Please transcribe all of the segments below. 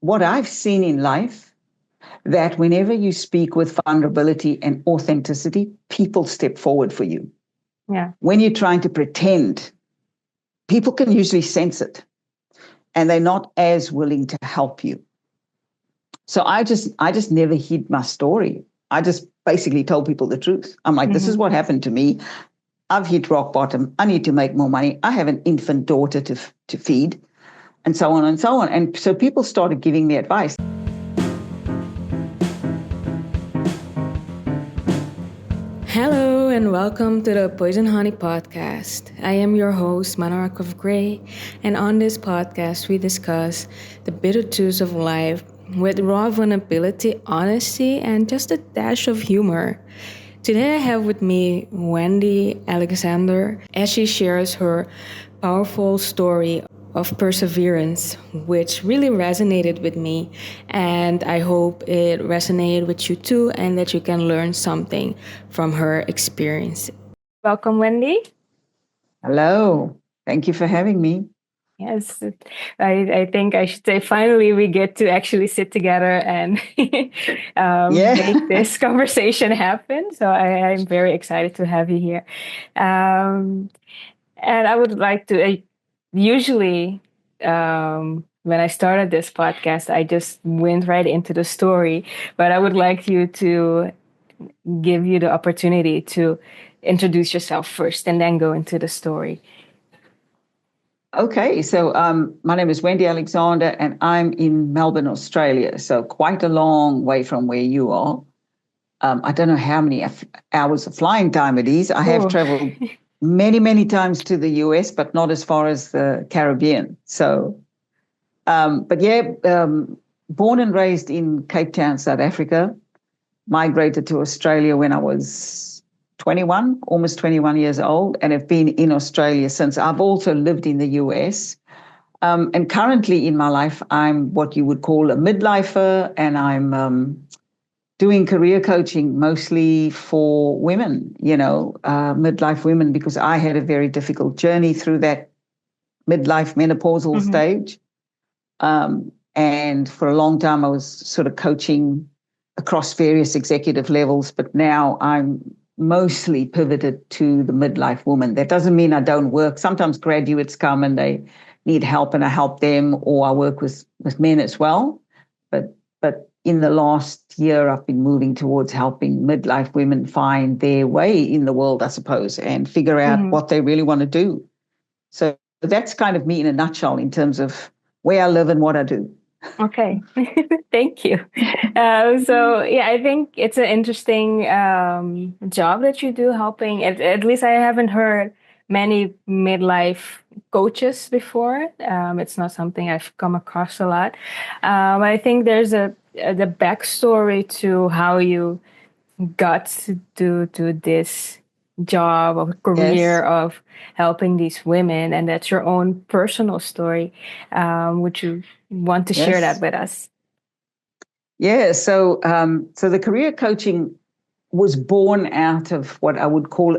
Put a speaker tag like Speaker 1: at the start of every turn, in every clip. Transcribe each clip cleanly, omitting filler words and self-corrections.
Speaker 1: what I've seen in life, that whenever you speak with vulnerability and authenticity, people step forward for you.
Speaker 2: Yeah.
Speaker 1: When you're trying to pretend, people can usually sense it, and they're not as willing to help you. So I just never hid my story. I just basically told people the truth. I'm like, this is what happened to me. I've hit rock bottom. I need to make more money. I have an infant daughter to feed, and so on and so on. And so people started giving me advice.
Speaker 2: Hello and welcome to the Poison Honey Podcast. I am your host, Monarch of Grey, and on this podcast we discuss the bitter truths of life with raw vulnerability, honesty, and just a dash of humor. Today I have with me Wendy Alexander as she shares her powerful story of perseverance, which really resonated with me, and I hope it resonated with you too, and that you can learn something from her experience. Welcome, Wendy.
Speaker 1: Hello. Thank you for having me.
Speaker 2: Yes, I think I should say finally we get to actually sit together and make this conversation happen. So I'm very excited to have you here. And I would like to, usually, when I started this podcast, I just went right into the story. But I would like you to give you the opportunity to introduce yourself first and then go into the story.
Speaker 1: Okay, so my name is Wendy Alexander, and I'm in Melbourne, Australia, so quite a long way from where you are. I don't know how many hours of flying time it is. I have traveled many, many times to the US, but not as far as the Caribbean. So, born and raised in Cape Town, South Africa, migrated to Australia when I was 21, almost 21 years old, and have been in Australia since. I've also lived in the US. And currently in my life, I'm what you would call a midlifer, and I'm doing career coaching mostly for women, midlife women, because I had a very difficult journey through that midlife menopausal stage. And for a long time, I was sort of coaching across various executive levels, but now I'm mostly pivoted to the midlife woman. That doesn't mean I don't work. Sometimes graduates come and they need help and I help them, or I work with men as well. But in the last year, I've been moving towards helping midlife women find their way in the world, I suppose, and figure out what they really want to do. So that's kind of me in a nutshell in terms of where I live and what I do.
Speaker 2: Okay, thank you. I think it's an interesting job that you do, helping. At least I haven't heard many midlife coaches before. It's not something I've come across a lot. I think there's the backstory to how you got to this job or career of helping these women, and that's your own personal story. Would you want to share that with us?
Speaker 1: Yeah, so the career coaching was born out of what I would call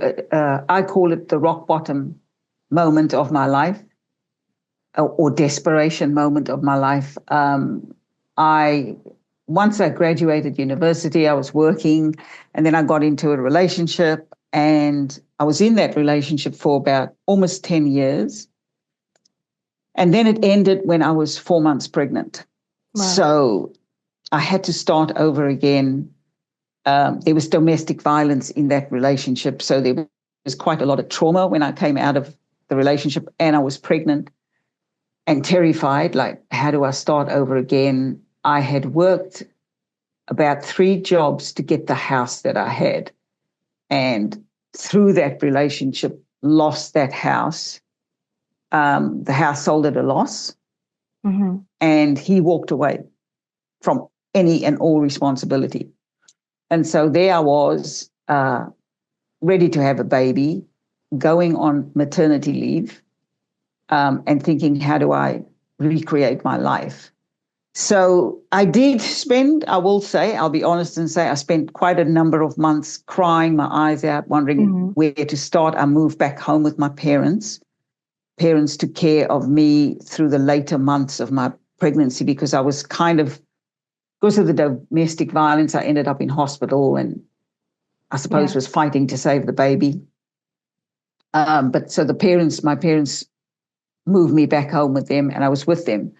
Speaker 1: I call it the rock bottom moment of my life, or desperation moment of my life. Once I graduated university, I was working, and then I got into a relationship, and I was in that relationship for about almost 10 years. And then it ended when I was 4 months pregnant. Wow. So I had to start over again. There was domestic violence in that relationship, so there was quite a lot of trauma when I came out of the relationship, and I was pregnant and terrified, like, how do I start over again? I had worked about 3 jobs to get the house that I had, and through that relationship, lost that house. The house sold at a loss, and he walked away from any and all responsibility. And so there I was, ready to have a baby, going on maternity leave, and thinking, how do I recreate my life? So I did spend, I'll be honest and say, I spent quite a number of months crying my eyes out, wondering where to start. I moved back home with my parents. Parents took care of me through the later months of my pregnancy because I was because of the domestic violence, I ended up in hospital and I suppose was fighting to save the baby. But so my parents moved me back home with them and I was with them.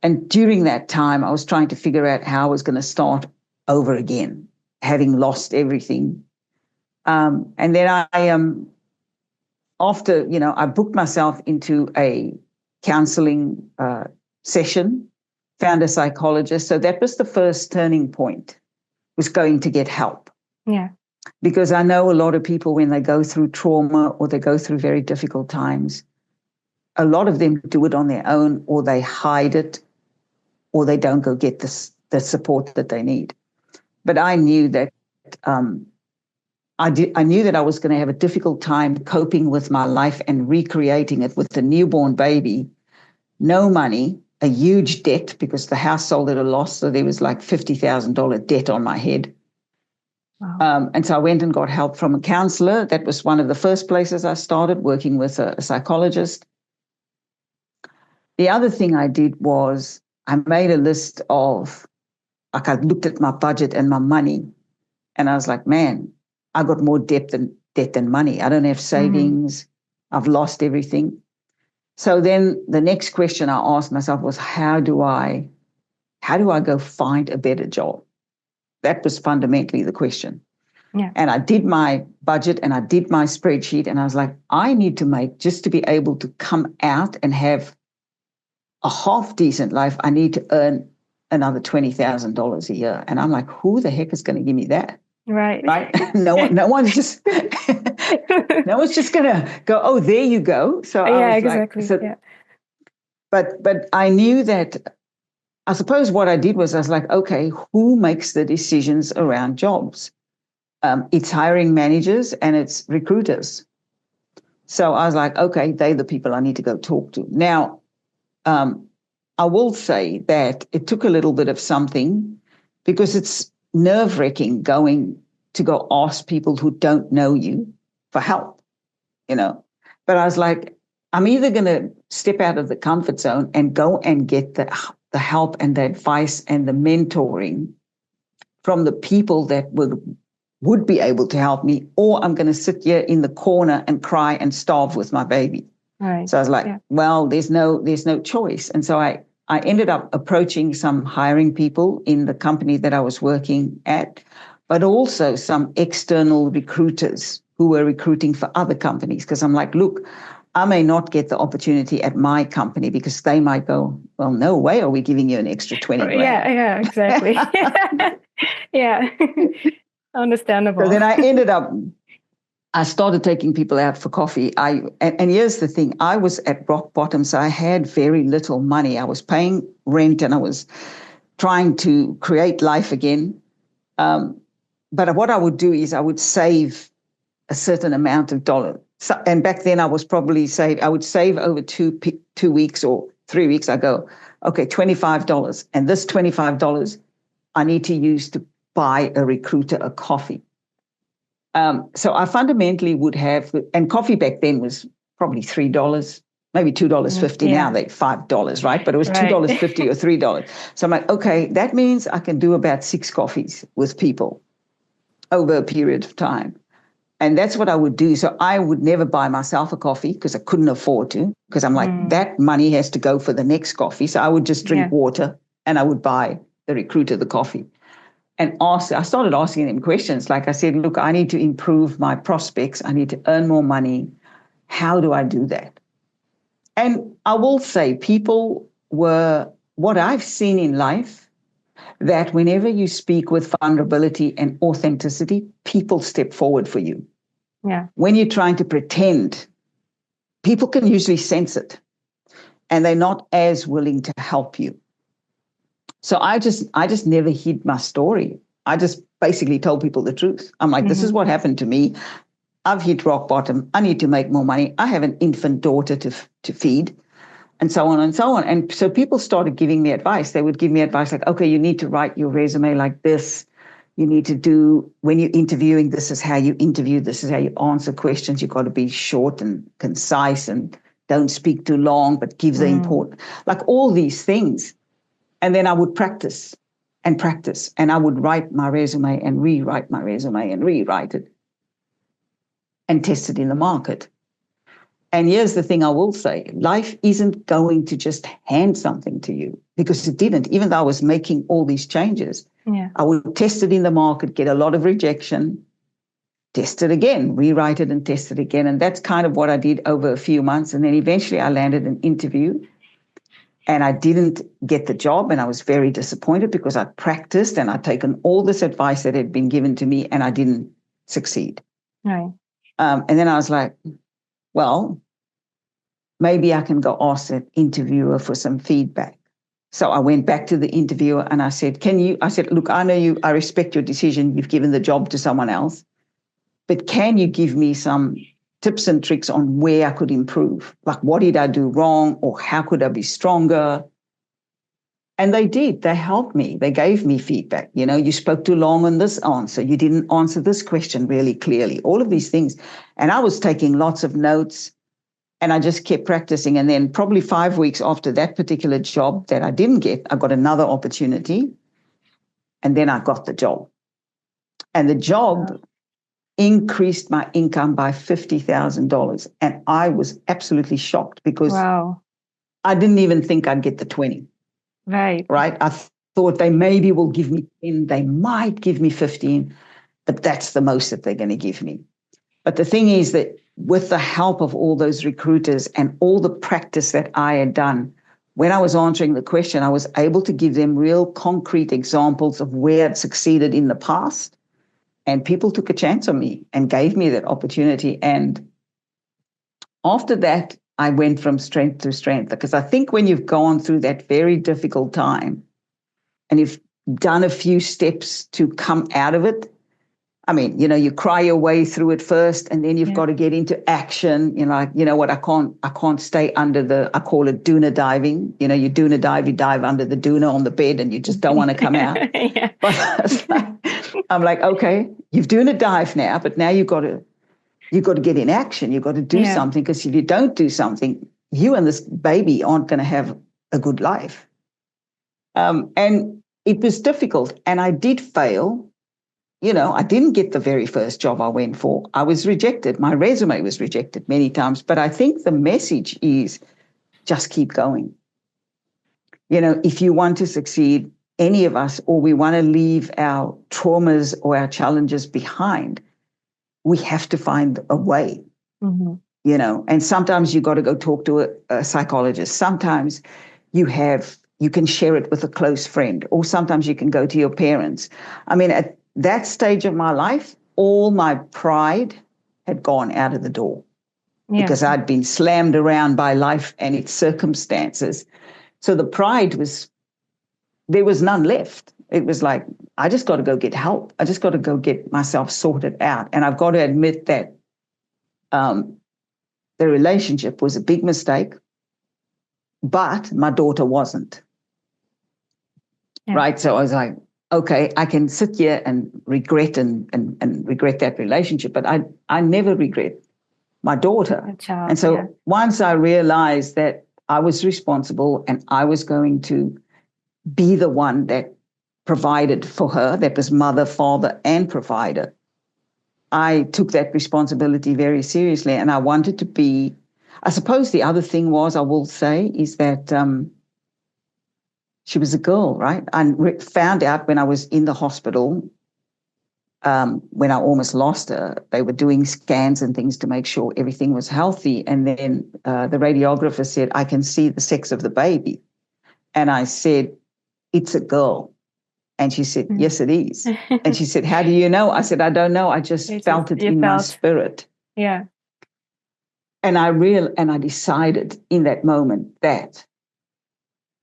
Speaker 1: And during that time, I was trying to figure out how I was going to start over again, having lost everything. And then after, I booked myself into a counseling session, found a psychologist. So that was the first turning point, was going to get help.
Speaker 2: Yeah.
Speaker 1: Because I know a lot of people, when they go through trauma or they go through very difficult times, a lot of them do it on their own, or they hide it, or they don't go get the support that they need. But I knew that I knew that I was going to have a difficult time coping with my life and recreating it with the newborn baby, no money, a huge debt because the house sold at a loss, so there was like $50,000 debt on my head. Wow. And so I went and got help from a counselor. That was one of the first places I started, working with a psychologist. The other thing I did was I made a list of, I looked at my budget and my money, and I was like, man, I got more debt than money. I don't have savings. Mm-hmm. I've lost everything. So then the next question I asked myself was, how do I go find a better job? That was fundamentally the question. Yeah. And I did my budget and I did my spreadsheet, and I was like, I need to make, just to be able to come out and have a half decent life, I need to earn another $20,000 a year. And I'm like, who the heck is going to give me that?
Speaker 2: Right.
Speaker 1: No one's just going to go, oh, there you go. So
Speaker 2: yeah, exactly.
Speaker 1: But I knew that, I suppose what I did was I was like, okay, who makes the decisions around jobs? It's hiring managers and it's recruiters. So I was like, okay, they're the people I need to go talk to. Now, I will say that it took a little bit of something, because it's nerve-wracking going to go ask people who don't know you for help, But I was like, I'm either going to step out of the comfort zone and go and get the help and the advice and the mentoring from the people that would be able to help me, or I'm going to sit here in the corner and cry and starve with my baby. Right. So I was like, well, there's no choice. And so I ended up approaching some hiring people in the company that I was working at, but also some external recruiters who were recruiting for other companies. Because I'm like, look, I may not get the opportunity at my company because they might go, well, no way are we giving you an extra 20 grand.
Speaker 2: Yeah, exactly. Yeah. Understandable.
Speaker 1: So then I started taking people out for coffee. And here's the thing, I was at rock bottom, so I had very little money. I was paying rent and I was trying to create life again. But what I would do is I would save a certain amount of dollars. So, and back then I would save over 2 weeks or 3 weeks. I go, okay, $25. And this $25 I need to use to buy a recruiter a coffee. So I fundamentally would have, and coffee back then was probably $3, maybe $2.50. Now they're $5, right? But it was $2.50 or $3. So I'm like, okay, that means I can do about 6 coffees with people over a period of time. And that's what I would do. So I would never buy myself a coffee because I couldn't afford to, because I'm like, that money has to go for the next coffee. So I would just drink water and I would buy the recruiter the coffee. And I started asking them questions. Like I said, look, I need to improve my prospects. I need to earn more money. How do I do that? And I will say people were, what I've seen in life, that whenever you speak with vulnerability and authenticity, people step forward for you. Yeah. When you're trying to pretend, people can usually sense it and they're not as willing to help you. So I just never hid my story. I just basically told people the truth. I'm like, this is what happened to me. I've hit rock bottom. I need to make more money. I have an infant daughter to feed, and so on and so on. And so people started giving me advice. They would give me advice like, okay, you need to write your resume like this. You need to do, when you're interviewing, this is how you interview. This is how you answer questions. You've got to be short and concise and don't speak too long, but give the important, like all these things. And then I would practice and practice. And I would write my resume and rewrite my resume and rewrite it and test it in the market. And here's the thing I will say, life isn't going to just hand something to you, because it didn't. Even though I was making all these changes, I would test it in the market, get a lot of rejection, test it again, rewrite it and test it again. And that's kind of what I did over a few months. And then eventually I landed an interview and I didn't get the job. And I was very disappointed because I practiced and I'd taken all this advice that had been given to me and I didn't succeed.
Speaker 2: Right.
Speaker 1: And then I was like, well, maybe I can go ask that interviewer for some feedback. So I went back to the interviewer and I said, look, I know I respect your decision. You've given the job to someone else, but can you give me some tips and tricks on where I could improve? Like, what did I do wrong, or how could I be stronger? And they did. They helped me. They gave me feedback. You spoke too long on this answer. You didn't answer this question really clearly. All of these things. And I was taking lots of notes and I just kept practicing. And then probably 5 weeks after that particular job that I didn't get, I got another opportunity. And then I got the job. And the job increased my income by $50,000. And I was absolutely shocked because I didn't even think I'd get the 20.
Speaker 2: Right.
Speaker 1: I thought they maybe will give me 10, they might give me 15, but that's the most that they're going to give me. But the thing is that with the help of all those recruiters and all the practice that I had done, when I was answering the question, I was able to give them real concrete examples of where I'd succeeded in the past. And people took a chance on me and gave me that opportunity. And after that, I went from strength to strength, because I think when you've gone through that very difficult time and you've done a few steps to come out of it, I mean, you cry your way through it first, and then you've got to get into action. I can't stay under I call it doona diving. You doona dive, you dive under the doona on the bed and you just don't want to come out. But I'm like, okay, you've doona dive now, but now you've got to get in action. You've got to do something, because if you don't do something, you and this baby aren't going to have a good life. And it was difficult, and I did fail. I didn't get the very first job I went for. I was rejected. My resume was rejected many times. But I think the message is just keep going. If you want to succeed, any of us, or we want to leave our traumas or our challenges behind, we have to find a way, and sometimes you got to go talk to a psychologist. Sometimes you can share it with a close friend, or sometimes you can go to your parents. I mean, at that stage of my life, all my pride had gone out of the door because I'd been slammed around by life and its circumstances. So the pride there was none left. It was like, I just got to go get help. I just got to go get myself sorted out. And I've got to admit that the relationship was a big mistake, but my daughter wasn't. Right? So I was like, okay, I can sit here and regret and regret that relationship, but I never regret my daughter. And so once I realized that I was responsible and I was going to be the one that provided for her, that was mother, father, and provider, I took that responsibility very seriously. And I wanted to be, I suppose the other thing was, I will say, is that she was a girl, right? I found out when I was in the hospital, when I almost lost her. They were doing scans and things to make sure everything was healthy. And then the radiographer said, I can see the sex of the baby. And I said, it's a girl. And she said, yes, it is. And she said, how do you know? I said, I don't know. I just felt it in my spirit.
Speaker 2: Yeah.
Speaker 1: And I decided in that moment that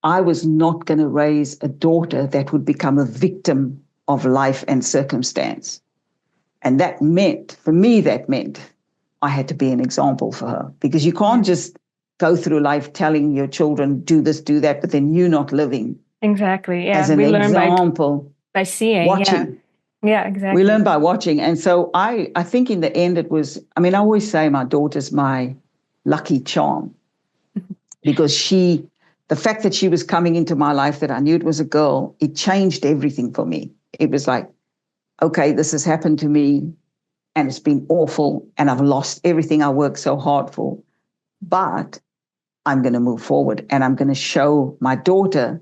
Speaker 1: I was not going to raise a daughter that would become a victim of life and circumstance. And that meant I had to be an example for her, because you can't just go through life telling your children, do this, do that, but then you're not living.
Speaker 2: Exactly. Yeah.
Speaker 1: As an example.
Speaker 2: By seeing.
Speaker 1: Watching.
Speaker 2: Yeah, exactly.
Speaker 1: We learn by watching. And so I think in the end it was, I always say my daughter's my lucky charm, because she the fact that she was coming into my life, that I knew it was a girl, it changed everything for me. It was like, okay, this has happened to me and it's been awful and I've lost everything I worked so hard for. But I'm going to move forward and I'm going to show my daughter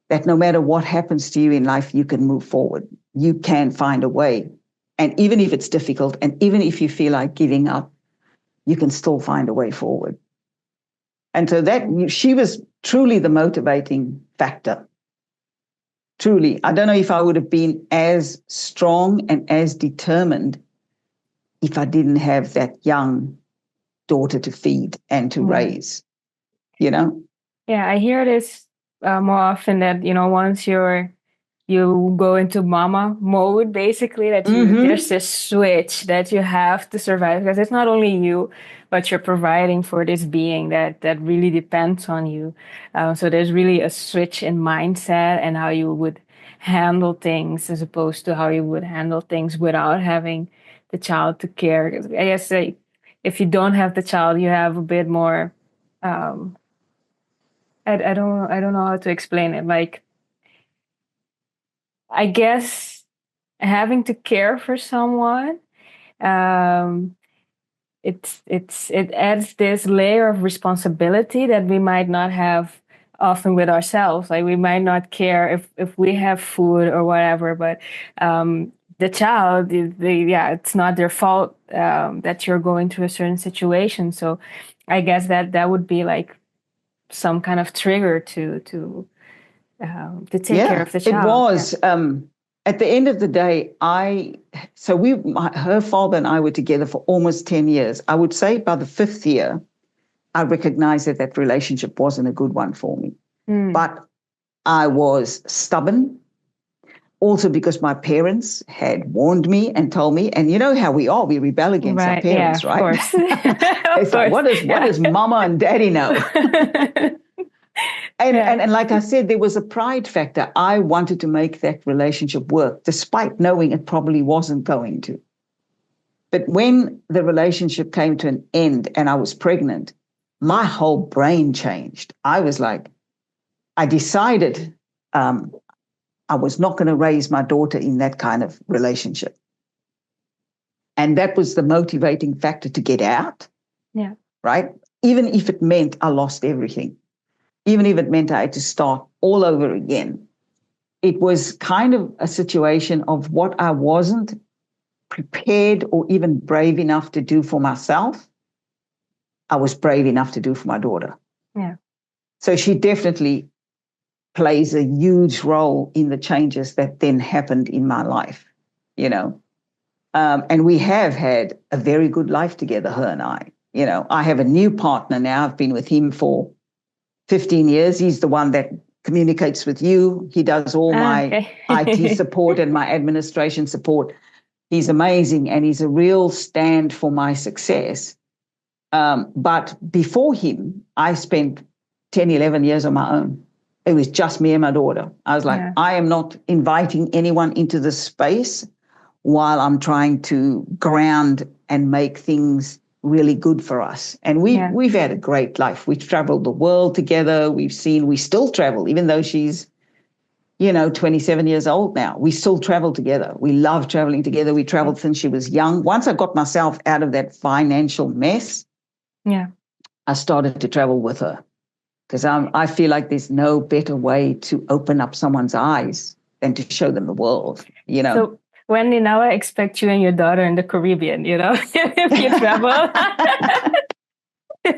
Speaker 1: that no matter what happens to you in life, you can move forward. You can find a way. And even if it's difficult and even if you feel like giving up, you can still find a way forward. And so that she was truly the motivating factor. Truly. I don't know if I would have been as strong and as determined if I didn't have that young daughter to feed and to raise, you know?
Speaker 2: Yeah, I hear this more often that, once you go into mama mode, basically, that there's this switch that you have to survive, because it's not only you, but you're providing for this being that really depends on you. So there's really a switch in mindset and how you would handle things as opposed to how you would handle things without having the child to care. 'Cause I guess if you don't have the child, you have a bit more. Um, I don't know how to explain it. Like, I guess having to care for someone, um, it adds this layer of responsibility that we might not have often with ourselves. Like, we might not care if we have food or whatever, but the child, it's not their fault that you're going through a certain situation. So I guess that would be like some kind of trigger to take care of the child.
Speaker 1: It was. At the end of the day, her father and I were together for almost 10 years. I would say by the 5th year, I recognized that relationship wasn't a good one for me. But I was stubborn, also because my parents had warned me and told me, and you know how we are, we rebel against our parents, right? Of course. It's like, what does mama and daddy know? And like I said, there was a pride factor. I wanted to make that relationship work, despite knowing it probably wasn't going to. But when the relationship came to an end and I was pregnant, my whole brain changed. I was like, I decided I was not going to raise my daughter in that kind of relationship. And that was the motivating factor to get out.
Speaker 2: Yeah.
Speaker 1: Right? Even if it meant I lost everything. Even if it meant I had to start all over again. It was kind of a situation of what I wasn't prepared or even brave enough to do for myself, I was brave enough to do for my daughter.
Speaker 2: Yeah.
Speaker 1: So she definitely plays a huge role in the changes that then happened in my life, you know. And we have had a very good life together, her and I. You know, I have a new partner now. I've been with him for 15 years. He's the one that communicates with you. He does all my IT support and my administration support. He's amazing, and he's a real stand for my success. But before him, I spent 10, 11 years on my own. It was just me and my daughter. I was like, I am not inviting anyone into this space while I'm trying to ground and make things really good for us. And we've had a great life. We've traveled the world together. We still travel, even though she's, 27 years old now. We still travel together. We love traveling together. We traveled since she was young. Once I got myself out of that financial mess, I started to travel with her, because I feel like there's no better way to open up someone's eyes than to show them the world,
Speaker 2: So, Wendy, now I expect you and your daughter in the Caribbean, if you travel.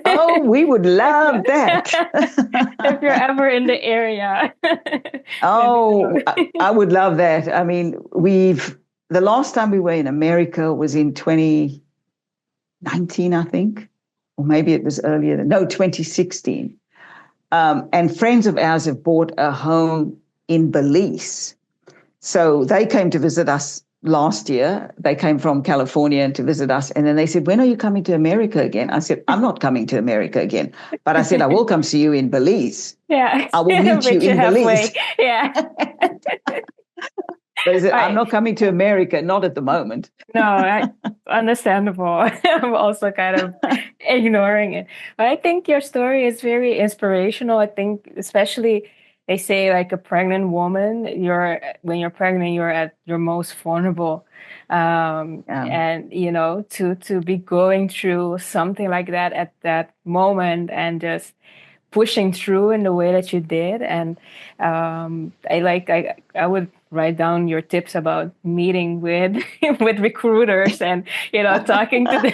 Speaker 1: Oh, we would love that.
Speaker 2: If you're ever in the area.
Speaker 1: Oh, I would love that. I mean, the last time we were in America was in 2019, I think, or maybe it was earlier. 2016. And friends of ours have bought a home in Belize. So they came to visit us last year. They came from California to visit us. And then they said, when are you coming to America again? I said, I'm not coming to America again. But I said, I will come see you in Belize.
Speaker 2: Yeah.
Speaker 1: I will meet you in Belize.
Speaker 2: Yeah.
Speaker 1: They said, I'm not coming to America, not at the moment.
Speaker 2: No, understandable. I'm also kind of ignoring it. But I think your story is very inspirational. I think especially they say like a pregnant woman, when you're pregnant, you're at your most vulnerable.
Speaker 1: Yeah.
Speaker 2: And to be going through something like that at that moment and just pushing through in the way that you did. And I would write down your tips about meeting with with recruiters and talking to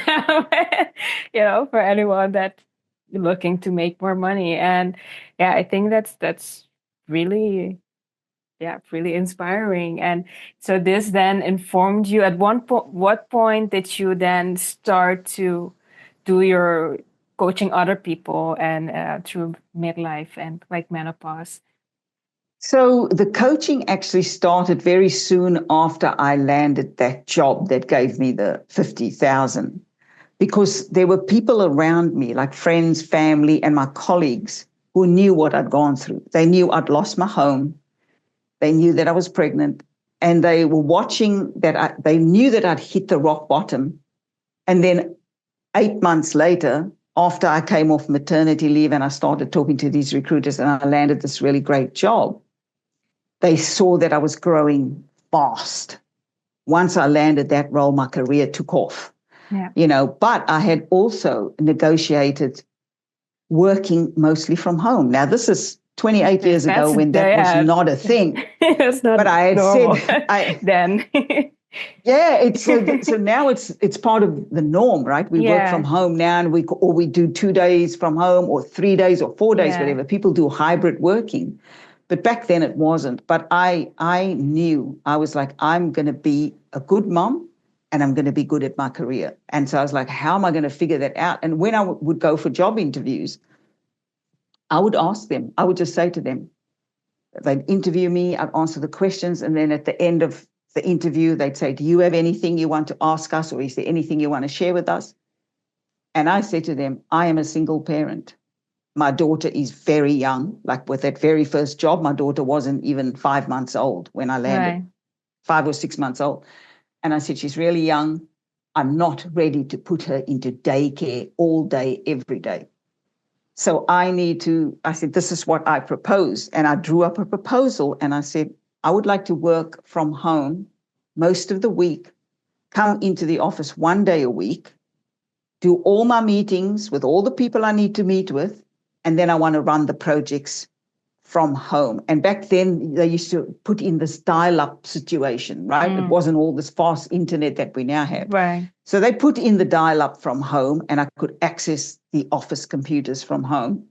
Speaker 2: them, for anyone that looking to make more money. And yeah, I think that's really, yeah, really inspiring. And so this then informed you at what point did you then start to do your coaching other people and through midlife and like menopause?
Speaker 1: So the coaching actually started very soon after I landed that job that gave me the 50,000, because there were people around me, like friends, family, and my colleagues, who knew what I'd gone through. They knew I'd lost my home. They knew that I was pregnant, and they were watching that. They knew that I'd hit the rock bottom. And then 8 months later, after I came off maternity leave and I started talking to these recruiters and I landed this really great job, they saw that I was growing fast. Once I landed that role, my career took off.
Speaker 2: Yeah.
Speaker 1: But I had also negotiated working mostly from home. Now, this is 28 years ago when that was not a thing.
Speaker 2: It's not
Speaker 1: But I had
Speaker 2: normal
Speaker 1: said,
Speaker 2: then.
Speaker 1: yeah, it's so now it's part of the norm, right? We work from
Speaker 2: Yeah.
Speaker 1: home now, and we do 2 days from home, or 3 days, or 4 days,
Speaker 2: Yeah.
Speaker 1: whatever. People do hybrid working, but back then it wasn't. But I knew, I was like, I'm going to be a good mom, and I'm going to be good at my career. And so I was like, how am I going to figure that out? And when I would go for job interviews, I would ask them. I would just say to them, they'd interview me, I'd answer the questions, and then at the end of the interview, they'd say, do you have anything you want to ask us, or is there anything you want to share with us? And I said to them, I am a single parent. My daughter is very young. Like with that very first job, my daughter wasn't even 5 months old when I landed,
Speaker 2: Right.
Speaker 1: 5 or 6 months old. And I said, she's really young. I'm not ready to put her into daycare all day, every day. So I said, this is what I propose. And I drew up a proposal and I said, I would like to work from home most of the week, come into the office 1 day a week, do all my meetings with all the people I need to meet with, and then I want to run the projects from home. And back then they used to put in this dial-up situation, right? It wasn't all this fast internet that we now have.
Speaker 2: Right.
Speaker 1: So they put in the dial-up from home, and I could access the office computers from home.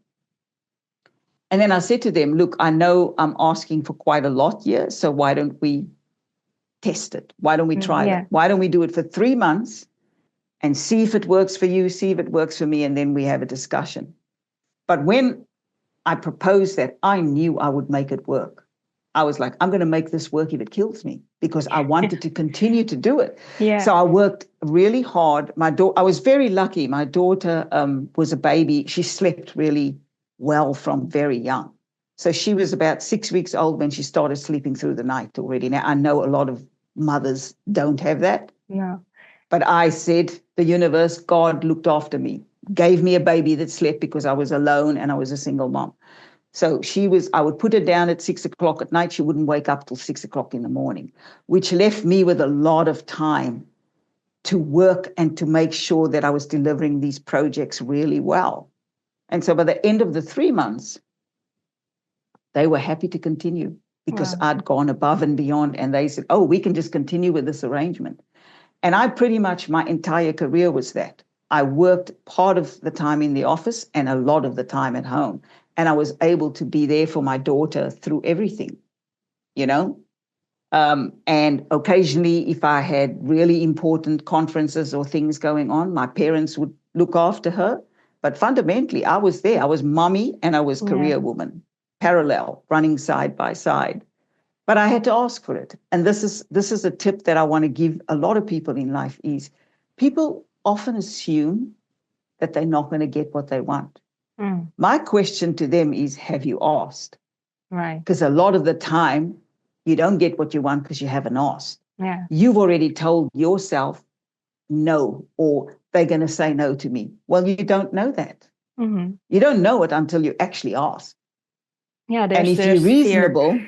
Speaker 1: And then I said to them, look, I know I'm asking for quite a lot here, so why don't we test it? Why don't we try
Speaker 2: Yeah.
Speaker 1: that? Why don't we do it for 3 months and see if it works for you, see if it works for me, and then we have a discussion. But when I proposed that, I knew I would make it work. I was like, I'm going to make this work if it kills me, because I wanted to continue to do it.
Speaker 2: Yeah.
Speaker 1: So I worked really hard. I was very lucky. My daughter was a baby. She slept really well from very young. So she was about 6 weeks old when she started sleeping through the night already. Now, I know a lot of mothers don't have that.
Speaker 2: No.
Speaker 1: But I said, the universe, God looked after me, gave me a baby that slept, because I was alone and I was a single mom. So I would put her down at 6 o'clock at night. She wouldn't wake up till 6 o'clock in the morning, which left me with a lot of time to work and to make sure that I was delivering these projects really well. And so by the end of the 3 months, they were happy to continue, because I'd gone above and beyond. And they said, oh, we can just continue with this arrangement. And I pretty much, my entire career was that. I worked part of the time in the office and a lot of the time at home. And I was able to be there for my daughter through everything, And occasionally, if I had really important conferences or things going on, my parents would look after her. But fundamentally, I was there. I was mommy and I was career woman, parallel, running side by side. But I had to ask for it. And this is a tip that I want to give a lot of people in life is, people often assume that they're not going to get what they want. My question to them is, have you asked?
Speaker 2: Right.
Speaker 1: Because a lot of the time, you don't get what you want because you haven't asked.
Speaker 2: Yeah.
Speaker 1: You've already told yourself no, or they're going to say no to me. Well, you don't know that.
Speaker 2: Mm-hmm.
Speaker 1: You don't know it until you actually ask.
Speaker 2: Yeah,
Speaker 1: And if you're
Speaker 2: there's fear.
Speaker 1: reasonable,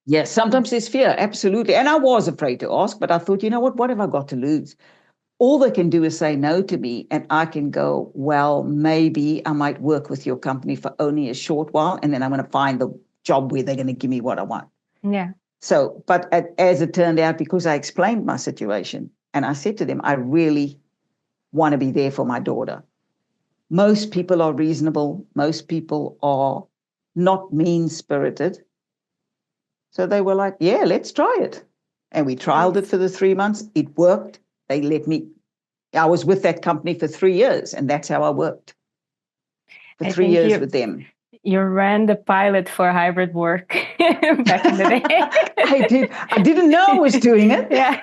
Speaker 1: yes, sometimes there's fear, absolutely. And I was afraid to ask, but I thought, you know what have I got to lose? All they can do is say no to me, and I can go, well, maybe I might work with your company for only a short while, and then I'm going to find the job where they're going to give me what I want.
Speaker 2: Yeah.
Speaker 1: So, but as it turned out, because I explained my situation, and I said to them, I really want to be there for my daughter. Most people are reasonable. Most people are not mean-spirited. So they were like, yeah, let's try it. And we trialed it for the 3 months. It worked. They let me. I was with that company for 3 years, and that's how I worked for
Speaker 2: I
Speaker 1: 3
Speaker 2: think
Speaker 1: years with them.
Speaker 2: you ran the pilot for hybrid work back in the day.
Speaker 1: I did. I didn't know I was doing it.
Speaker 2: Yeah.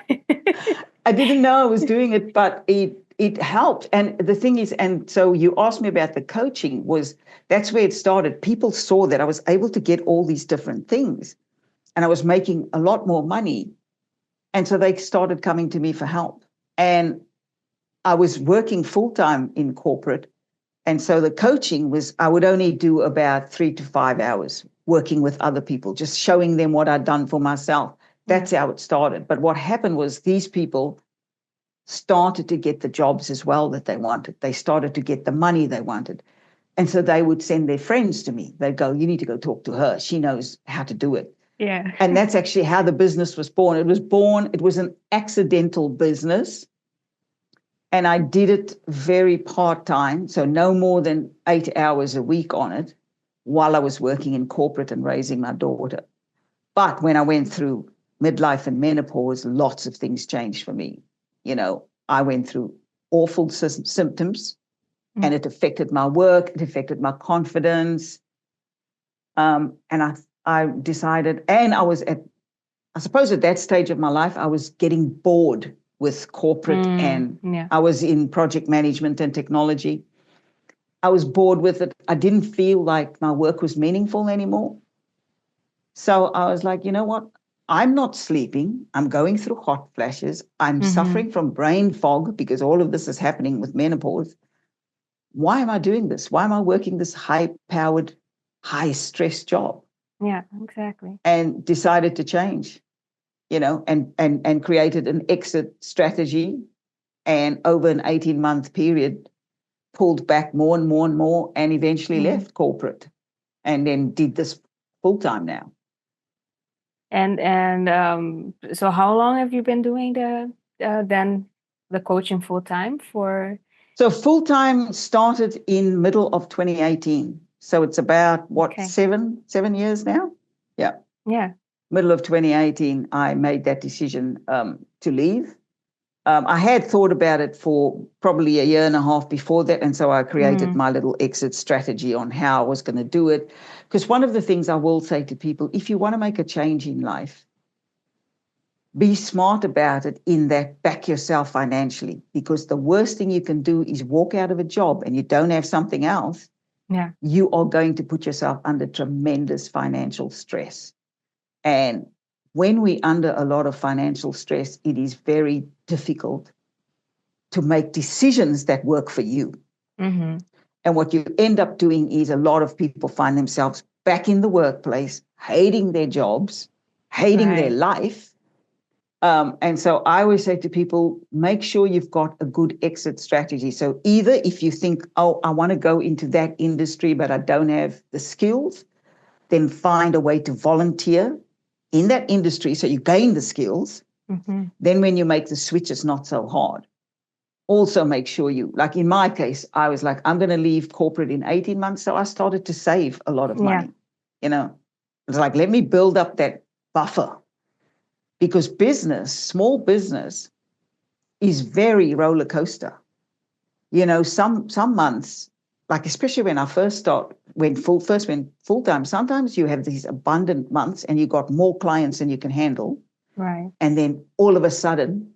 Speaker 1: I didn't know I was doing it, but it helped. And the thing is, and so you asked me about the coaching, that's where it started. People saw that I was able to get all these different things, and I was making a lot more money. And so they started coming to me for help. And I was working full-time in corporate. And so the coaching was, I would only do about 3 to 5 hours working with other people, just showing them what I'd done for myself. That's how it started. But what happened was these people started to get the jobs as well that they wanted. They started to get the money they wanted. And so they would send their friends to me. They'd go, you need to go talk to her. She knows how to do it.
Speaker 2: Yeah.
Speaker 1: And that's actually how the business was born. It was an accidental business. And I did it very part-time, so no more than 8 hours a week on it while I was working in corporate and raising my daughter. But when I went through midlife and menopause, lots of things changed for me. You know, I went through awful symptoms, and it affected my work, it affected my confidence. And I decided, and I suppose at that stage of my life, I was getting bored with corporate and I was in project management and technology. I was bored with it. I didn't feel like my work was meaningful anymore. So I was like, you know what? I'm not sleeping. I'm going through hot flashes. I'm suffering from brain fog because all of this is happening with menopause. Why am I doing this? Why am I working this high-powered, high-stress job?
Speaker 2: Yeah, exactly.
Speaker 1: And decided to change. You know, and created an exit strategy, and over an 18-month period, pulled back more and more and more, and eventually left corporate, and then did this full-time now.
Speaker 2: And so how long have you been doing the coaching full-time for?
Speaker 1: So full-time started in middle of 2018. So it's about, seven years now? Yeah.
Speaker 2: Yeah.
Speaker 1: Middle of 2018, I made that decision to leave. I had thought about it for probably a year and a half before that, and so I created my little exit strategy on how I was going to do it. Because one of the things I will say to people, if you want to make a change in life, be smart about it in that back yourself financially, because the worst thing you can do is walk out of a job and you don't have something else.
Speaker 2: Yeah.
Speaker 1: You are going to put yourself under tremendous financial stress. And when we're under a lot of financial stress, it is very difficult to make decisions that work for you. And what you end up doing is a lot of people find themselves back in the workplace, hating their jobs, hating their life. And so I always say to people, make sure you've got a good exit strategy. So either if you think, oh, I want to go into that industry, but I don't have the skills, then find a way to volunteer in that industry so you gain the skills. Then when you make the switch, it's not so hard. Also make sure you, like in my case, I was like, I'm going to leave corporate in 18 months. So I started to save a lot of money. You know, it's like, let me build up that buffer, because small business is very roller coaster. You know, some months, like especially when I first went full-time, sometimes you have these abundant months and you got more clients than you can handle.
Speaker 2: Right.
Speaker 1: And then all of a sudden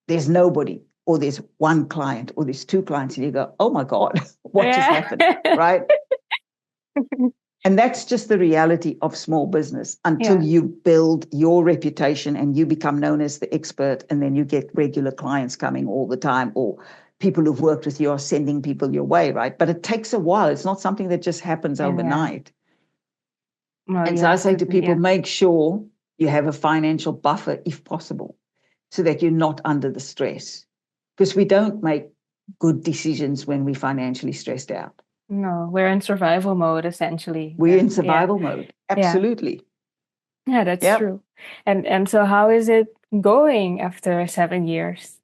Speaker 1: there's nobody, or there's one client, or there's two clients, and you go, oh my God, what just happened, right? And that's just the reality of small business until you build your reputation and you become known as the expert, and then you get regular clients coming all the time, or people who've worked with you are sending people your way, right? But it takes a while. It's not something that just happens overnight.
Speaker 2: Well,
Speaker 1: And
Speaker 2: you
Speaker 1: so I
Speaker 2: have
Speaker 1: say to people,
Speaker 2: yeah.
Speaker 1: make sure you have a financial buffer if possible, so that you're not under the stress. Because we don't make good decisions when we're financially stressed out.
Speaker 2: No, we're in survival mode essentially.
Speaker 1: We're in
Speaker 2: Yeah.
Speaker 1: survival mode.
Speaker 2: Yeah.
Speaker 1: Absolutely.
Speaker 2: Yeah, that's
Speaker 1: Yep.
Speaker 2: true. And so how is it going after 7 years?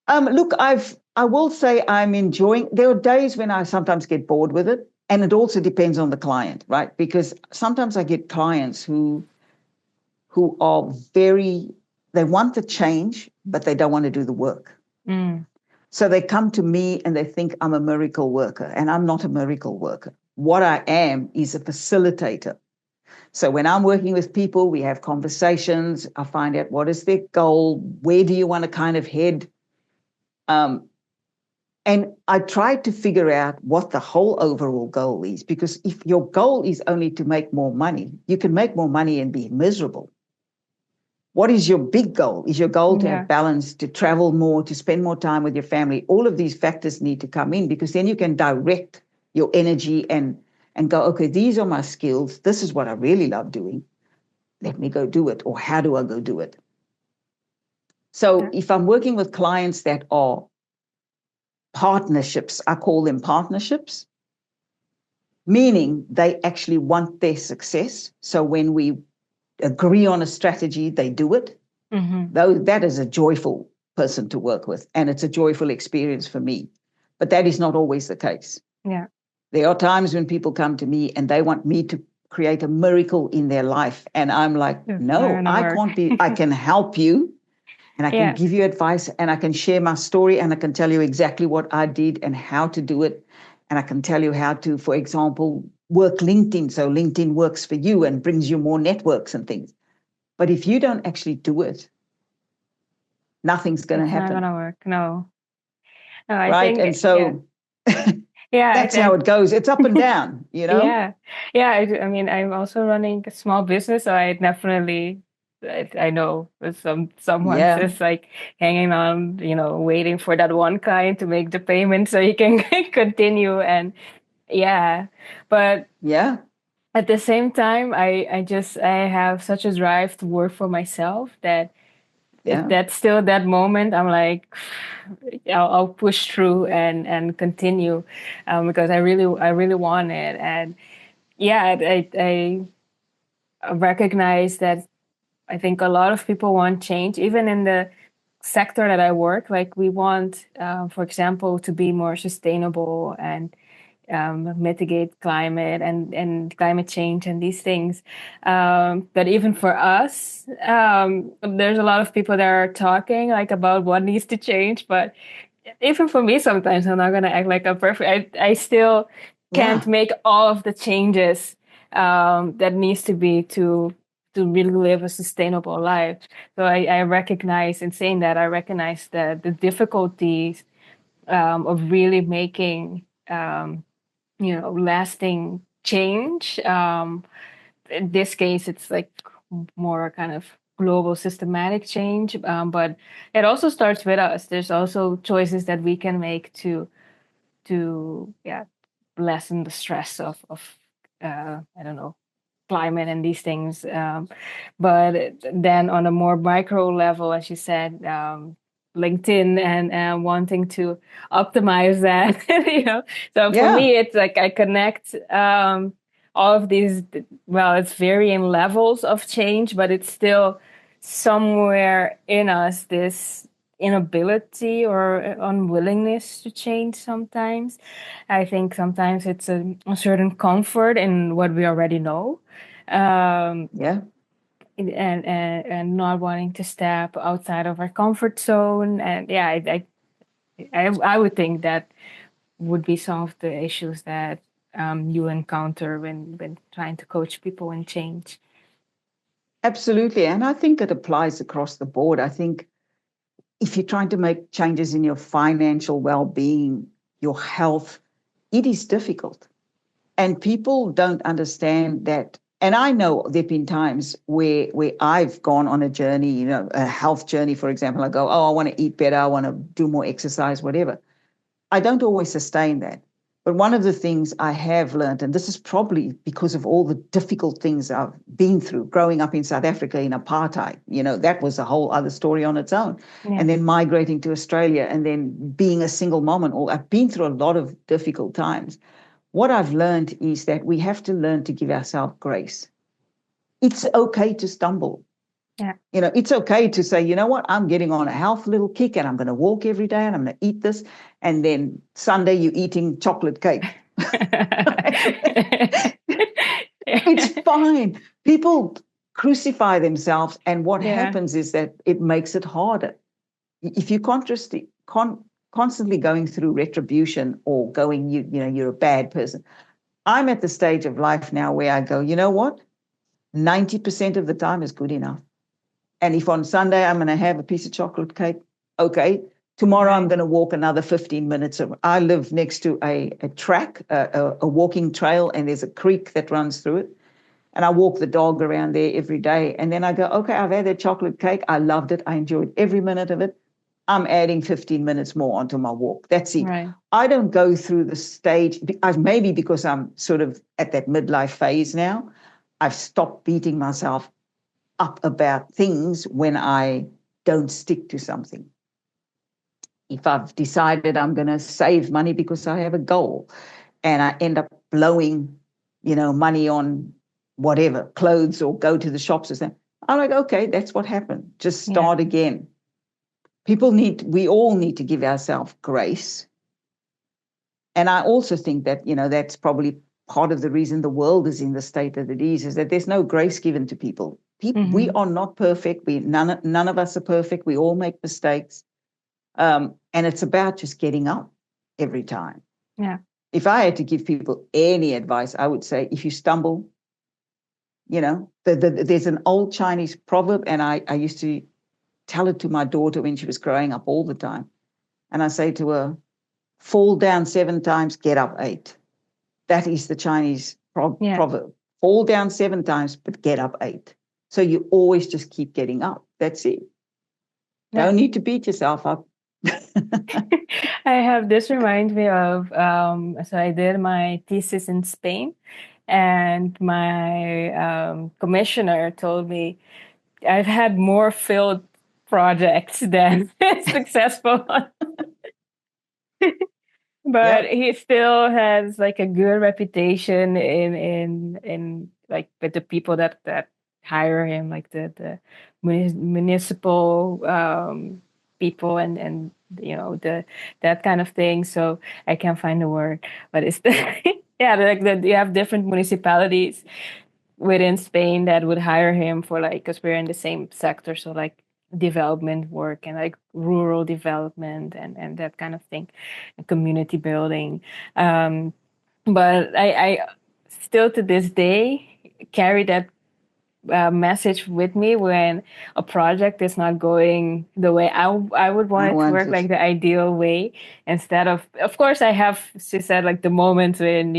Speaker 1: Look, I will say I'm enjoying. There are days when I sometimes get bored with it, and it also depends on the client, right? Because sometimes I get clients who are they want the change, but they don't want to do the work.
Speaker 2: Mm.
Speaker 1: So they come to me and they think I'm a miracle worker, and I'm not a miracle worker. What I am is a facilitator. So when I'm working with people, we have conversations. I find out what is their goal, where do you want to kind of head, and I try to figure out what the whole overall goal is, because if your goal is only to make more money, you can make more money and be miserable. What is your big goal? Is your goal to have balance, to travel more, to spend more time with your family? All of these factors need to come in, because then you can direct your energy and go, okay, these are my skills. This is what I really love doing. Let me go do it. Or how do I go do it? So if I'm working with clients that are partnerships, I call them partnerships, meaning they actually want their success. So when we agree on a strategy, they do it.
Speaker 2: Mm-hmm.
Speaker 1: Though that is a joyful person to work with, and it's a joyful experience for me. But that is not always the case.
Speaker 2: Yeah.
Speaker 1: There are times when people come to me and they want me to create a miracle in their life. And I'm like, no, I can't be, I can help you, and I can give you advice, and I can share my story, and I can tell you exactly what I did and how to do it. And I can tell you how to, for example, work LinkedIn, so LinkedIn works for you and brings you more networks and things. But if you don't actually do it, nothing's going to happen.
Speaker 2: It's not going to work. No. No, I
Speaker 1: right?
Speaker 2: think,
Speaker 1: And so that's how it goes. It's up and down, you know?
Speaker 2: Yeah. Yeah. I mean, I'm also running a small business, so I definitely, I know someone just like hanging on, waiting for that one client to make the payment so you can continue. And but at the same time, I have such a drive to work for myself that if that's still that moment, I'm like, I'll push through and continue, because I really want it. And I recognize that I think a lot of people want change, even in the sector that I work. Like we want, for example, to be more sustainable and mitigate climate and climate change and these things. But even for us, there's a lot of people that are talking like about what needs to change. But even for me, sometimes I'm not gonna act like I'm perfect. I still can't make all of the changes that needs to be to really live a sustainable life. So I recognize in saying that I recognize the difficulties of really making lasting change. In this case, it's like more kind of global systematic change, but it also starts with us. There's also choices that we can make to lessen the stress of I don't know, climate and these things. But then on a more micro level, as you said, LinkedIn and wanting to optimize that, So for me, it's like I connect all of these. Well, it's varying levels of change, but it's still somewhere in us this inability or unwillingness to change sometimes. I think sometimes it's a certain comfort in what we already know. And not wanting to step outside of our comfort zone. And I would think that would be some of the issues that you encounter when trying to coach people and change.
Speaker 1: Absolutely. And I think it applies across the board. I think if you're trying to make changes in your financial well-being, your health, it is difficult. And people don't understand that And I know there've been times where I've gone on a journey, a health journey, for example. I go, oh, I want to eat better, I want to do more exercise, whatever. I don't always sustain that. But one of the things I have learned, and this is probably because of all the difficult things I've been through, growing up in South Africa in apartheid, that was a whole other story on its own.
Speaker 2: Yeah.
Speaker 1: And then migrating to Australia and then being a single mom and all, I've been through a lot of difficult times. What I've learned is that we have to learn to give ourselves grace. It's okay to stumble.
Speaker 2: Yeah.
Speaker 1: It's okay to say, you know what, I'm getting on a health little kick and I'm going to walk every day and I'm going to eat this. And then Sunday you're eating chocolate cake. It's fine. People crucify themselves. And what happens is that it makes it harder. If you're constantly going through retribution or going, you're a bad person. I'm at the stage of life now where I go, you know what? 90% of the time is good enough. And if on Sunday I'm going to have a piece of chocolate cake, okay. Tomorrow I'm going to walk another 15 minutes. I live next to a track, a walking trail, and there's a creek that runs through it. And I walk the dog around there every day. And then I go, okay, I've had that chocolate cake. I loved it. I enjoyed every minute of it. I'm adding 15 minutes more onto my walk. That's it.
Speaker 2: Right.
Speaker 1: I don't go through the stage, maybe because I'm sort of at that midlife phase now. I've stopped beating myself up about things when I don't stick to something. If I've decided I'm going to save money because I have a goal and I end up blowing, money on whatever, clothes or go to the shops or something, I'm like, okay, that's what happened. Just start again. We all need to give ourselves grace. And I also think that, that's probably part of the reason the world is in the state that it is that there's no grace given to people. We are not perfect. None of us are perfect. We all make mistakes. And it's about just getting up every time.
Speaker 2: Yeah.
Speaker 1: If I had to give people any advice, I would say, if you stumble, there's an old Chinese proverb, and I used to tell it to my daughter when she was growing up all the time. And I say to her, fall down 7 times, get up 8. That is the Chinese proverb. Fall down 7 times, but get up 8. So you always just keep getting up. That's it. Yeah. Don't need to beat yourself up.
Speaker 2: I have this reminds me of, so I did my thesis in Spain, and my commissioner told me I've had more failed projects than successful ones. But he still has like a good reputation in like with the people that hire him, like the municipal people and the that kind of thing. So I can't find the word, but it's like you have different municipalities within Spain that would hire him for like, because we're in the same sector, so like development work and like rural development and that kind of thing, and community building. But I still to this day carry that message with me when a project is not going the way I would want it to work, like the ideal way. Instead of course, I have, she said, like the moments when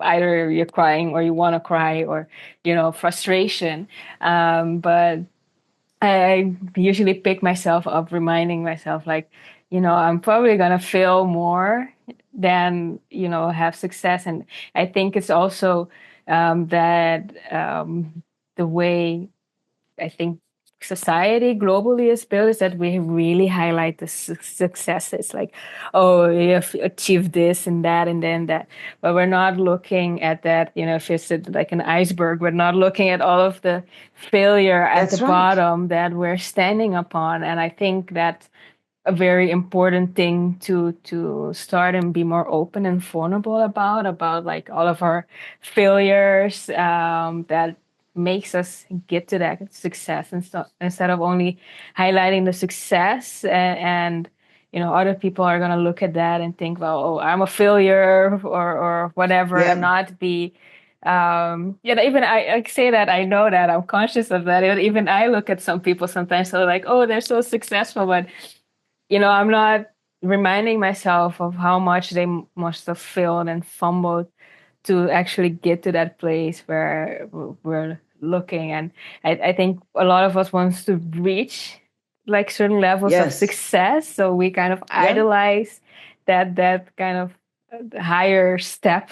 Speaker 2: either you're crying or you want to cry or frustration, but I usually pick myself up reminding myself like I'm probably gonna fail more than have success. And I think it's also that the way I think society globally is built is that we really highlight the successes, like, oh, you have achieved this and that and then that, but we're not looking at that, if it's like an iceberg, we're not looking at all of the failure at the bottom that we're standing upon. And I think that's a very important thing to start and be more open and vulnerable about like all of our failures, that makes us get to that success, and instead of only highlighting the success, and other people are going to look at that and think, well, oh, I'm a failure or whatever, and not be even I say that, I know that I'm conscious of that. Even I look at some people sometimes, so like, oh, they're so successful, but I'm not reminding myself of how much they must have failed and fumbled to actually get to that place where we're looking. And I think a lot of us wants to reach like certain levels of
Speaker 1: Yes.
Speaker 2: success. So we kind of
Speaker 1: Yeah.
Speaker 2: idolize that kind of higher step,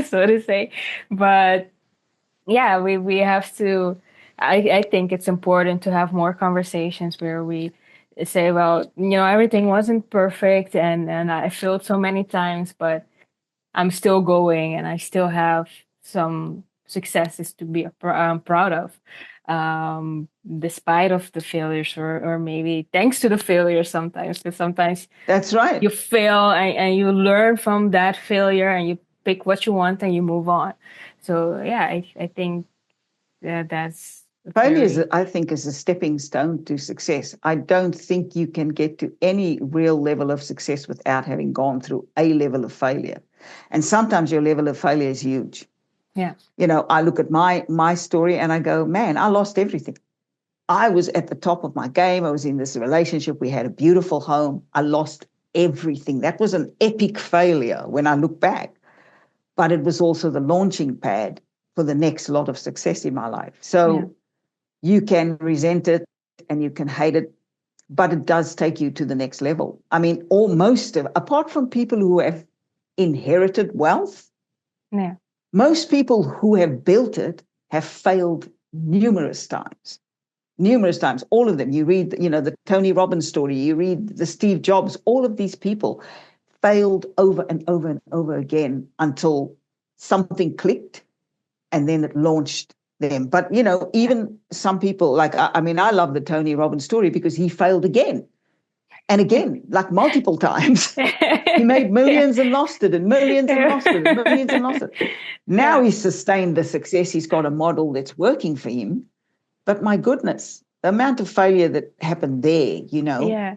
Speaker 2: so to say. But yeah, we have to. I think it's important to have more conversations where we say, well, everything wasn't perfect, and I failed so many times, but I'm still going, and I still have some successes to be proud of, despite of the failures, or maybe thanks to the failures sometimes, because sometimes
Speaker 1: That's right.
Speaker 2: you fail and you learn from that failure, and you pick what you want and you move on. So yeah, I think that's
Speaker 1: Failure,
Speaker 2: very,
Speaker 1: I think, is a stepping stone to success. I don't think you can get to any real level of success without having gone through a level of failure. And sometimes your level of failure is huge.
Speaker 2: yeah,
Speaker 1: I look at my story and I go, man, I lost everything. I was at the top of my game. I was in this relationship. We had a beautiful home. I lost everything. That was an epic failure when I look back. But it was also the launching pad for the next lot of success in my life. So you can resent it and you can hate it, but it does take you to the next level. I mean, apart from people who have inherited wealth,
Speaker 2: yeah,
Speaker 1: most people who have built it have failed numerous times. Numerous times, all of them. You read, the Tony Robbins story, you read the Steve Jobs, all of these people failed over and over and over again until something clicked and then it launched them. But, even some people, like, I mean, I love the Tony Robbins story because he failed again and again, like multiple times. He made millions and lost it, and millions and lost it, and millions and lost it. Now he's sustained the success. He's got a model that's working for him. But my goodness, the amount of failure that happened there,
Speaker 2: yeah,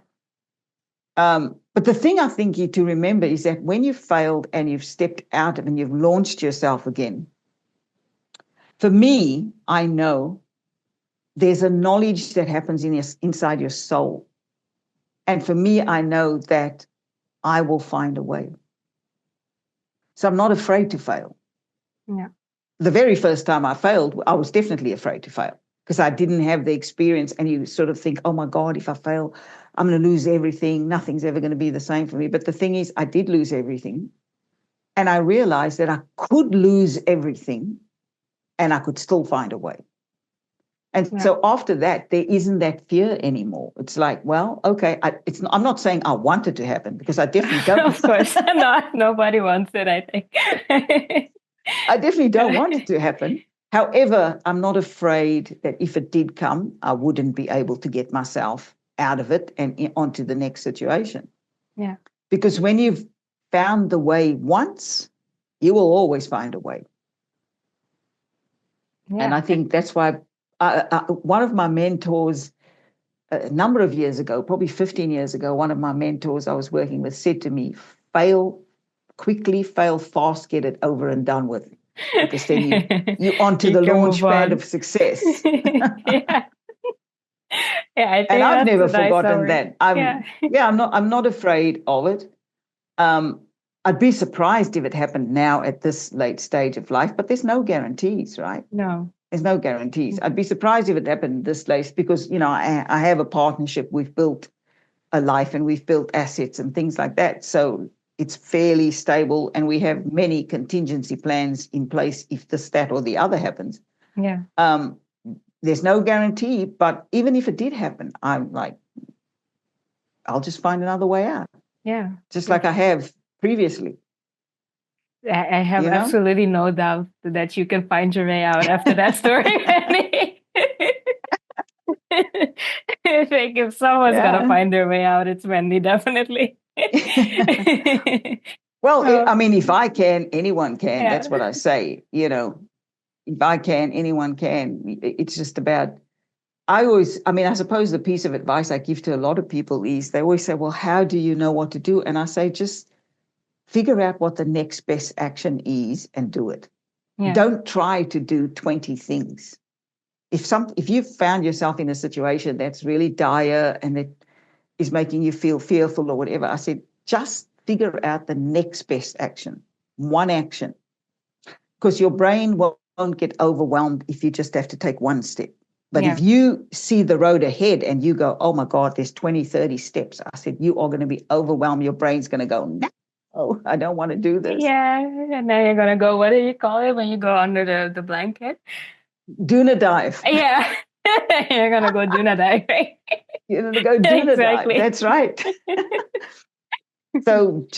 Speaker 1: But the thing I think you to remember is that when you've failed and you've stepped out of and you've launched yourself again, for me, I know there's a knowledge that happens inside your soul. And for me, I know that I will find a way. So I'm not afraid to fail.
Speaker 2: yeah,
Speaker 1: The very first time I failed, I was definitely afraid to fail because I didn't have the experience. And you sort of think, oh my God, if I fail, I'm going to lose everything. Nothing's ever going to be the same for me. But the thing is, I did lose everything. And I realized that I could lose everything and I could still find a way. And so after that, there isn't that fear anymore. It's like, well, okay, I'm not saying I want it to happen because I definitely don't.
Speaker 2: Of course, nobody wants it, I think.
Speaker 1: I definitely don't want it to happen. However, I'm not afraid that if it did come, I wouldn't be able to get myself out of it and onto the next situation.
Speaker 2: Yeah.
Speaker 1: Because when you've found the way once, you will always find a way. Yeah. And I think that's why one of my mentors a number of years ago, probably 15 years ago, one of my mentors I was working with said to me, fail quickly, fail fast, get it over and done with. Because then you're onto the launch pad of success.
Speaker 2: Yeah. Yeah, I think
Speaker 1: and I've never
Speaker 2: a nice
Speaker 1: forgotten
Speaker 2: summary.
Speaker 1: that. I'm not afraid of it. I'd be surprised if it happened now at this late stage of life, but there's no guarantees, right?
Speaker 2: No.
Speaker 1: There's no guarantees. I'd be surprised if it happened this late because, I have a partnership. We've built a life and we've built assets and things like that. So it's fairly stable and we have many contingency plans in place if this, that, or the other happens.
Speaker 2: Yeah.
Speaker 1: There's no guarantee, but even if it did happen, I'm like, I'll just find another way out.
Speaker 2: Yeah.
Speaker 1: Just like I have previously.
Speaker 2: I have absolutely no doubt that you can find your way out after that story, Wendy. I think if someone's gonna find their way out, it's Wendy, definitely.
Speaker 1: Well, I mean, if I can, anyone can. Yeah. That's what I say. If I can, anyone can. It's just about, I suppose the piece of advice I give to a lot of people is they always say, well, how do you know what to do? And I say, just figure out what the next best action is and do it. Yeah. Don't try to do 20 things. If you've found yourself in a situation that's really dire and it is making you feel fearful or whatever, I said, just figure out the next best action, one action. because your brain won't get overwhelmed if you just have to take one step. But
Speaker 2: Yeah.
Speaker 1: if you see the road ahead and you go, oh my God, there's 20, 30 steps, I said, you are going to be overwhelmed. Your brain's going to go, no, I don't want to do this.
Speaker 2: Yeah. And then you're gonna go, what do you call it when you go under the blanket?
Speaker 1: Doona dive.
Speaker 2: Yeah. You're gonna go Duna dive, right?
Speaker 1: You're going to go Doona
Speaker 2: Exactly.
Speaker 1: dive. That's right. So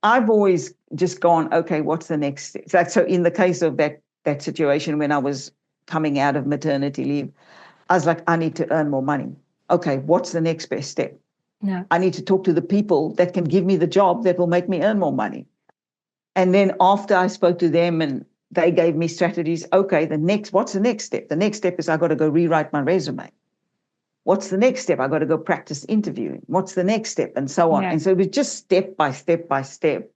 Speaker 1: I've always just gone, okay, what's the next step? So in the case of that situation when I was coming out of maternity leave, I was like, I need to earn more money. Okay, what's the next best step?
Speaker 2: Yeah.
Speaker 1: I need to talk to the people that can give me the job that will make me earn more money. And then after I spoke to them and they gave me strategies, okay, what's the next step? The next step is I got to go rewrite my resume. What's the next step? I got to go practice interviewing. What's the next step? And so on.
Speaker 2: Yeah.
Speaker 1: And so it was just step by step by step.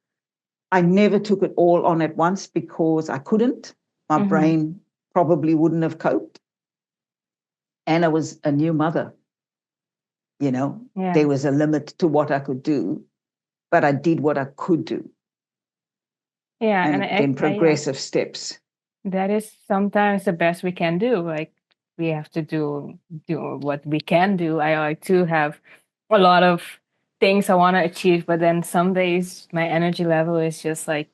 Speaker 1: I never took it all on at once because I couldn't. My brain probably wouldn't have coped. And I was a new mother. There was a limit to what I could do, but I did what I could do.
Speaker 2: Yeah.
Speaker 1: And then progressive steps.
Speaker 2: That is sometimes the best we can do. Like, we have to do what we can do. I too have a lot of things I want to achieve, but then some days my energy level is just like,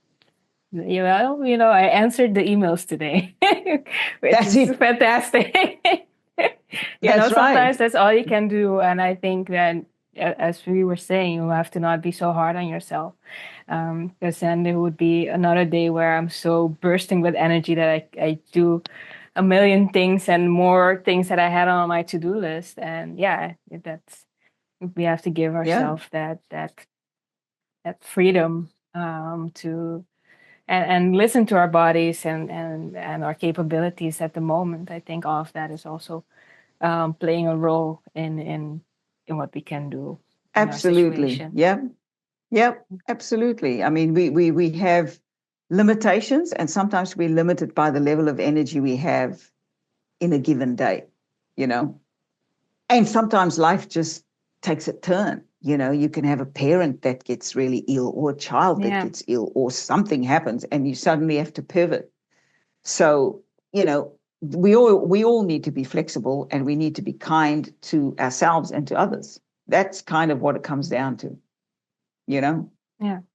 Speaker 2: I answered the emails today, which is fantastic. Sometimes that's all you can do. And I think that, as we were saying, you have to not be so hard on yourself. Because then there would be another day where I'm so bursting with energy that I do a million things and more things that I had on my to-do list. And we have to give ourselves that freedom to and listen to our bodies and our capabilities at the moment. I think all of that is also playing a role in what we can do.
Speaker 1: Absolutely. Yeah, absolutely. I mean, we have limitations, and sometimes we're limited by the level of energy we have in a given day, And sometimes life just takes a turn. You can have a parent that gets really ill or a child that gets ill or something happens and you suddenly have to pivot. So, we all need to be flexible and we need to be kind to ourselves and to others. That's kind of what it comes down to,
Speaker 2: Yeah.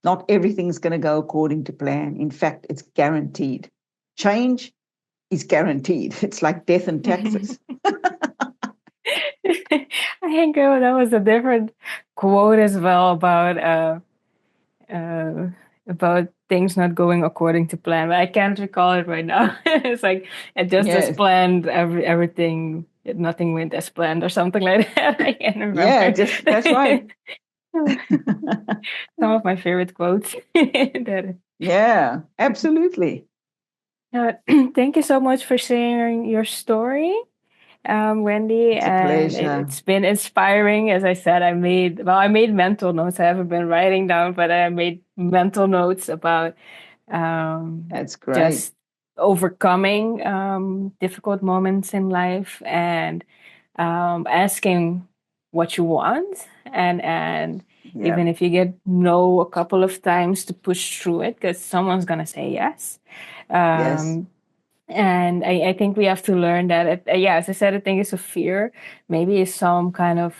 Speaker 1: Not everything's going to go according to plan. In fact, it's guaranteed. Change is guaranteed. It's like death and taxes.
Speaker 2: I think that was a different quote as well about things not going according to plan. But I can't recall it right now. It's like as planned, everything, nothing went as planned or something like that. I can't remember.
Speaker 1: Yeah, that's right.
Speaker 2: Some of my favorite quotes.
Speaker 1: Yeah, absolutely.
Speaker 2: Thank you so much for sharing your story, Wendy.
Speaker 1: It's a pleasure.
Speaker 2: It's been inspiring. As I said, I made mental notes. I haven't been writing down, but I made mental notes about
Speaker 1: that's great.
Speaker 2: Just overcoming difficult moments in life and asking what you want and even if you get no a couple of times to push through it because someone's gonna say yes.
Speaker 1: Yes.
Speaker 2: And I think we have to learn that. As I said, I think it's a fear. Maybe it's some kind of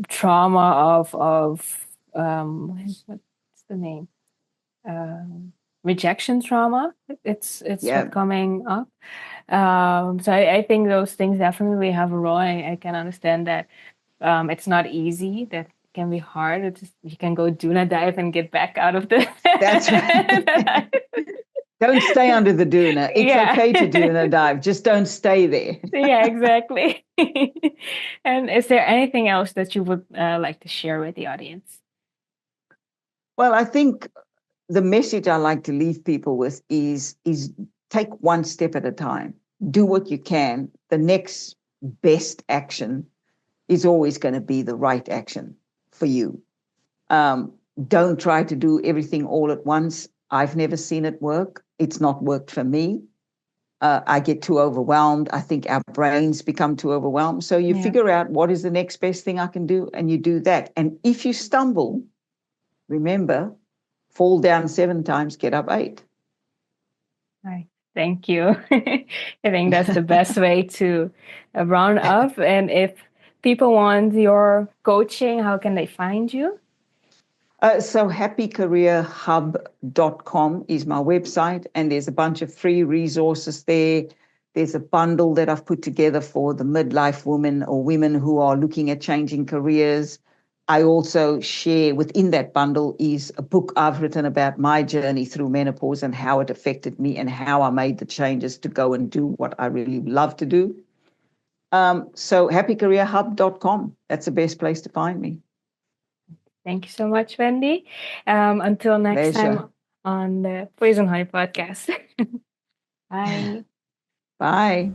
Speaker 2: trauma of what's the name? Rejection trauma. It's what's coming up. So I think those things definitely have a role. I can understand that it's not easy. That can be hard. You can go Duna dive and get back out of the.
Speaker 1: That's right. Don't stay under the Duna. It's okay to Duna dive. Just don't stay there.
Speaker 2: Yeah, exactly. And is there anything else that you would like to share with the audience?
Speaker 1: Well, I think the message I like to leave people with is take one step at a time. Do what you can. The next best action is always going to be the right action for you. Don't try to do everything all at once. I've never seen it work. It's not worked for me. I get too overwhelmed. I think our brains become too overwhelmed. So you figure out what is the next best thing I can do, and you do that. And if you stumble, remember, fall down 7 times, get up 8.
Speaker 2: Right. Thank you. I think that's the best way to round up. And if people want your coaching, how can they find you?
Speaker 1: So happycareerhub.com is my website, and there's a bunch of free resources there. There's a bundle that I've put together for the midlife woman or women who are looking at changing careers. I also share within that bundle is a book I've written about my journey through menopause and how it affected me and how I made the changes to go and do what I really love to do. So happycareerhub.com, that's the best place to find me.
Speaker 2: Thank you so much, Wendy. Until next time on the Poison Honey podcast. Bye.
Speaker 1: Bye.